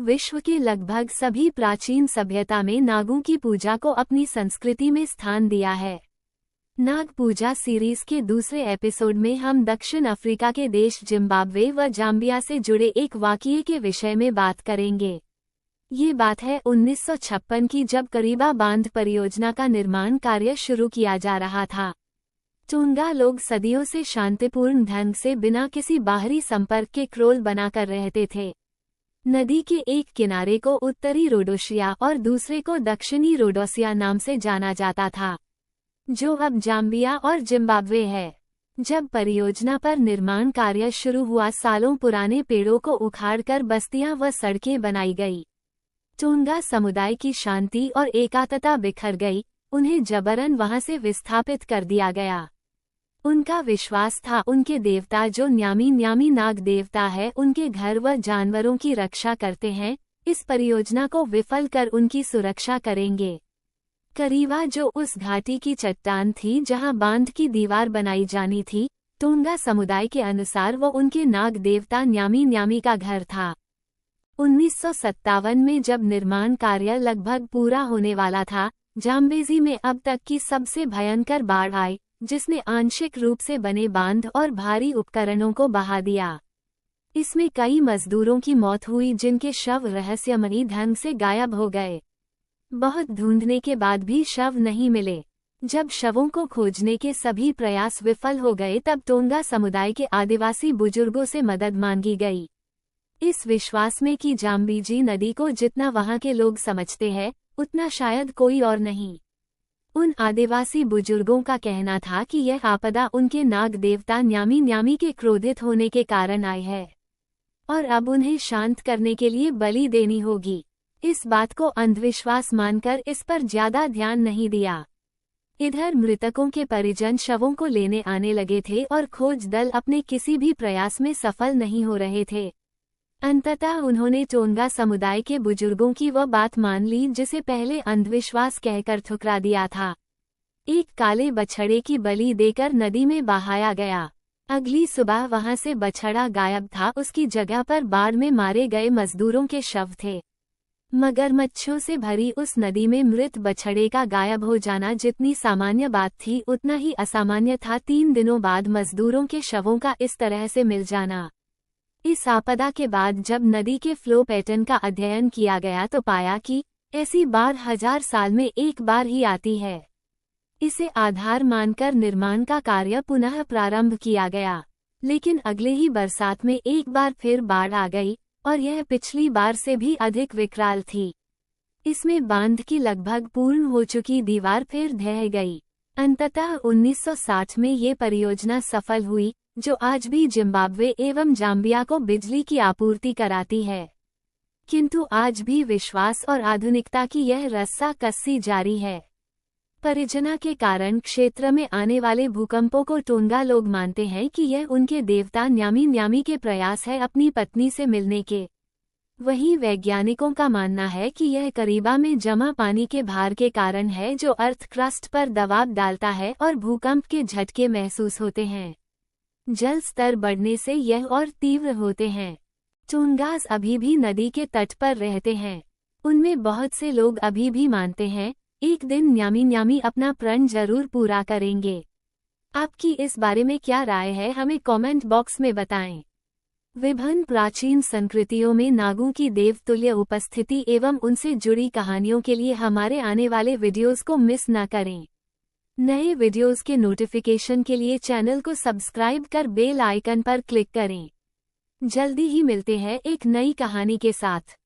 विश्व के लगभग सभी प्राचीन सभ्यता में नागों की पूजा को अपनी संस्कृति में स्थान दिया है। नाग पूजा सीरीज के दूसरे एपिसोड में हम दक्षिण अफ्रीका के देश जिम्बाब्वे व जाम्बिया से जुड़े एक वाक़ये के विषय में बात करेंगे। ये बात है 1956 की, जब करीबा बांध परियोजना का निर्माण कार्य शुरू किया जा रहा था। टोंगा लोग सदियों से शांतिपूर्ण ढंग से बिना किसी बाहरी संपर्क के क्रोल बनाकर रहते थे। नदी के एक किनारे को उत्तरी रोडोशिया और दूसरे को दक्षिणी रोडोसिया नाम से जाना जाता था, जो अब जाम्बिया और जिम्बाब्वे है। जब परियोजना पर निर्माण कार्य शुरू हुआ, सालों पुराने पेड़ों को उखाड़कर बस्तियां व सड़कें बनाई गई। टोंगा समुदाय की शांति और एकात्मता बिखर गई, उन्हें जबरन वहां से विस्थापित कर दिया गया। उनका विश्वास था उनके देवता, जो न्यामी नाग देवता है, उनके घर व जानवरों की रक्षा करते हैं, इस परियोजना को विफल कर उनकी सुरक्षा करेंगे। करीवा, जो उस घाटी की चट्टान थी जहां बांध की दीवार बनाई जानी थी, टोंगा समुदाय के अनुसार वो उनके नाग देवता न्यामी का घर था। 1957 में जब निर्माण कार्य लगभग पूरा होने वाला था, जाम्बेजी में अब तक की सबसे भयंकर बाढ़ आई, जिसने आंशिक रूप से बने बांध और भारी उपकरणों को बहा दिया। इसमें कई मजदूरों की मौत हुई, जिनके शव रहस्यमयी ढंग से गायब हो गए। बहुत ढूंढने के बाद भी शव नहीं मिले। जब शवों को खोजने के सभी प्रयास विफल हो गए, तब टोंगा समुदाय के आदिवासी बुजुर्गों से मदद मांगी गई, इस विश्वास में कि जाम्बेजी नदी को जितना वहां के लोग समझते हैं, उतना शायद कोई और नहीं। उन आदिवासी बुजुर्गों का कहना था कि यह आपदा उनके नाग देवता न्यामी के क्रोधित होने के कारण आई है और अब उन्हें शांत करने के लिए बलि देनी होगी। इस बात को अंधविश्वास मानकर इस पर ज्यादा ध्यान नहीं दिया। इधर मृतकों के परिजन शवों को लेने आने लगे थे और खोज दल अपने किसी भी प्रयास में सफल नहीं हो रहे थे। अंततः उन्होंने टोंगा समुदाय के बुजुर्गों की वह बात मान ली जिसे पहले अंधविश्वास कहकर ठुकरा दिया था। एक काले बछड़े की बलि देकर नदी में बहाया गया। अगली सुबह वहां से बछड़ा गायब था, उसकी जगह पर बाढ़ में मारे गए मजदूरों के शव थे। मगरमच्छों से भरी उस नदी में मृत बछड़े का गायब हो जाना जितनी सामान्य बात थी, उतना ही असामान्य था 3 दिनों बाद मजदूरों के शवों का इस तरह से मिल जाना। इस आपदा के बाद जब नदी के फ्लो पैटर्न का अध्ययन किया गया तो पाया कि ऐसी बाढ़ 1000 साल में एक बार ही आती है। इसे आधार मानकर निर्माण का कार्य पुनः प्रारंभ किया गया, लेकिन अगले ही बरसात में एक बार फिर बाढ़ आ गई और यह पिछली बार से भी अधिक विकराल थी। इसमें बांध की लगभग पूर्ण हो चुकी दीवार फिर ढह गई। अंततः 1960 में ये परियोजना सफल हुई, जो आज भी जिम्बाब्वे एवं जाम्बिया को बिजली की आपूर्ति कराती है। किंतु आज भी विश्वास और आधुनिकता की यह रस्साकस्सी जारी है। परियोजना के कारण क्षेत्र में आने वाले भूकंपों को टोंगा लोग मानते हैं कि यह उनके देवता न्यामी के प्रयास है अपनी पत्नी से मिलने के। वहीं वैज्ञानिकों का मानना है कि यह करीबा में जमा पानी के भार के कारण है, जो अर्थ क्रस्ट पर दबाव डालता है और भूकंप के झटके महसूस होते हैं। जल स्तर बढ़ने से यह और तीव्र होते हैं। टोंगास अभी भी नदी के तट पर रहते हैं। उनमें बहुत से लोग अभी भी मानते हैं एक दिन न्यामी अपना प्रण जरूर पूरा करेंगे। आपकी इस बारे में क्या राय है, हमें कमेंट बॉक्स में बताएं। विभिन्न प्राचीन संस्कृतियों में नागों की देवतुल्य उपस्थिति एवं उनसे जुड़ी कहानियों के लिए हमारे आने वाले वीडियोस को मिस न करें। नए वीडियोस के नोटिफिकेशन के लिए चैनल को सब्सक्राइब कर बेल आइकन पर क्लिक करें। जल्दी ही मिलते हैं एक नई कहानी के साथ।